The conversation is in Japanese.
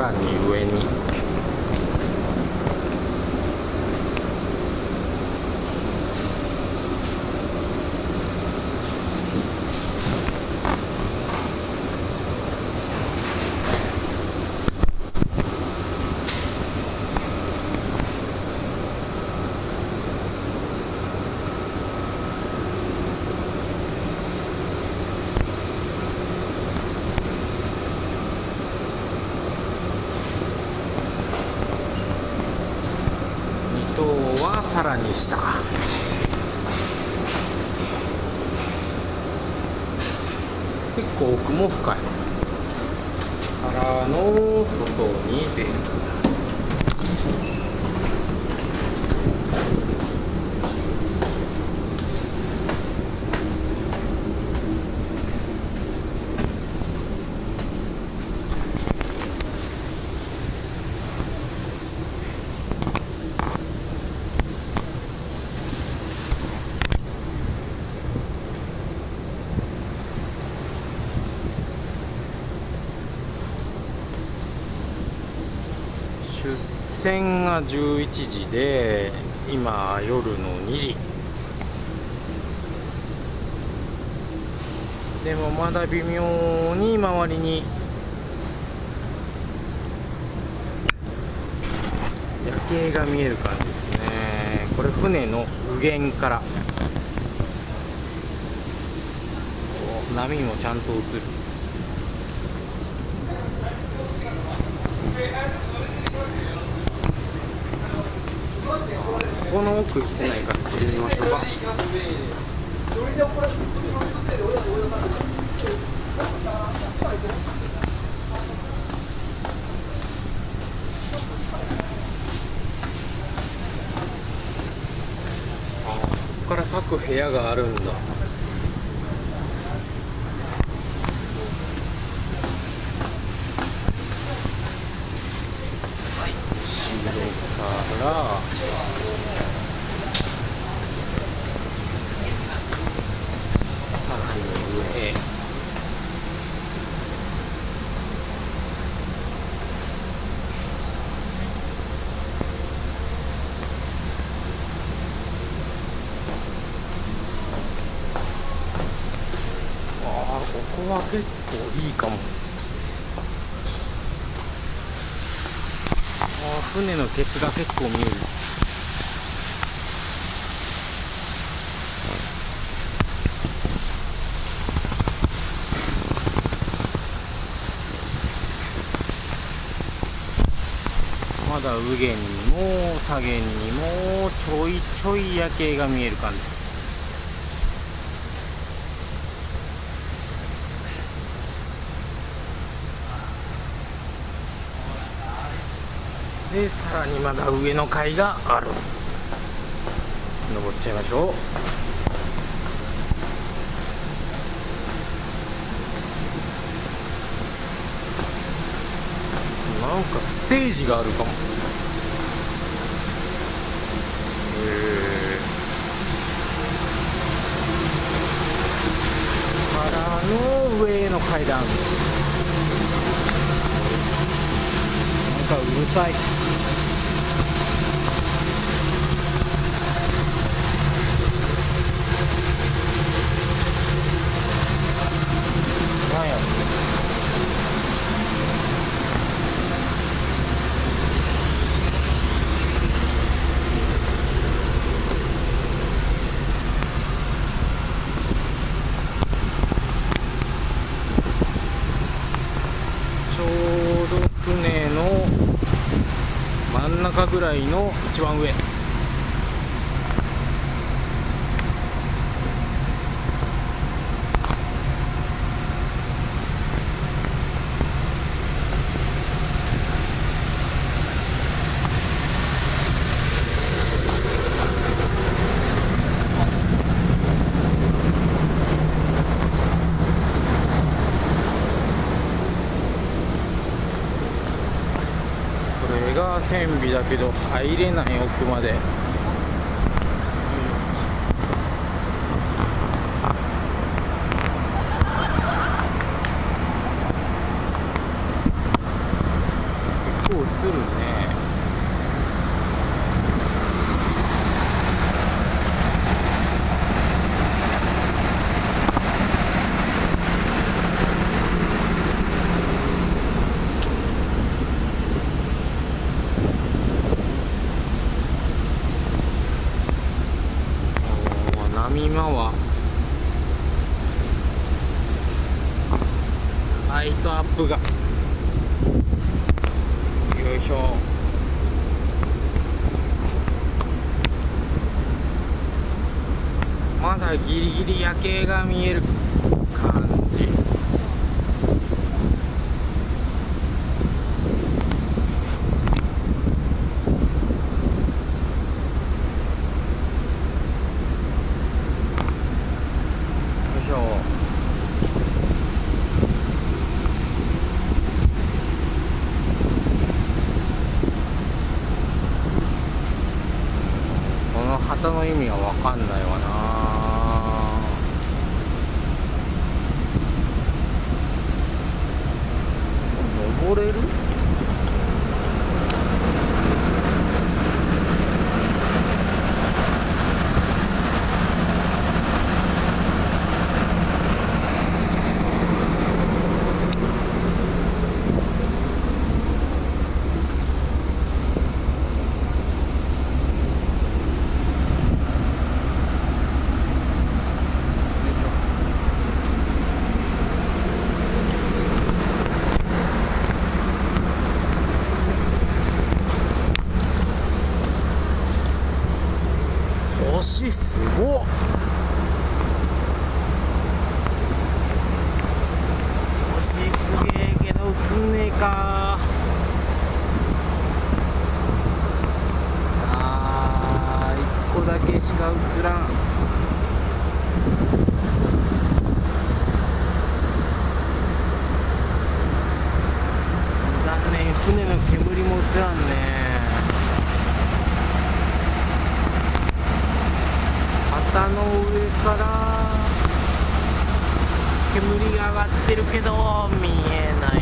らに上にはさらに下。結構奥も深いからの外に出る。出船が11時で今夜の2時でもまだ微妙に周りに夜景が見える感じですね。これ船の右舷から波もちゃんと映る。ここの奥行ってないか行ってみましょうか。ここから各部屋があるんだ。からさらに上ここは結構いいかも。船のケツが結構見える。まだ右舷にも左舷にもちょいちょい夜景が見える感じ。でさらにまだ上の階がある。登っちゃいましょう。なんかステージがあるかも。からの上の階段。なんかうるさい。なんやろ。ちょうど船の真ん中ぐらいの一番上。これが船尾だけど入れない奥まで。ライトアップが、よいしょ。まだギリギリ夜景が見える感じ。この旗の意味は分かんないわな。登れる？星すごっ。星すげえけど映んねえか。1個だけしか映らん。残念、船の煙も映らんね。旗の上から煙が上がってるけど見えない。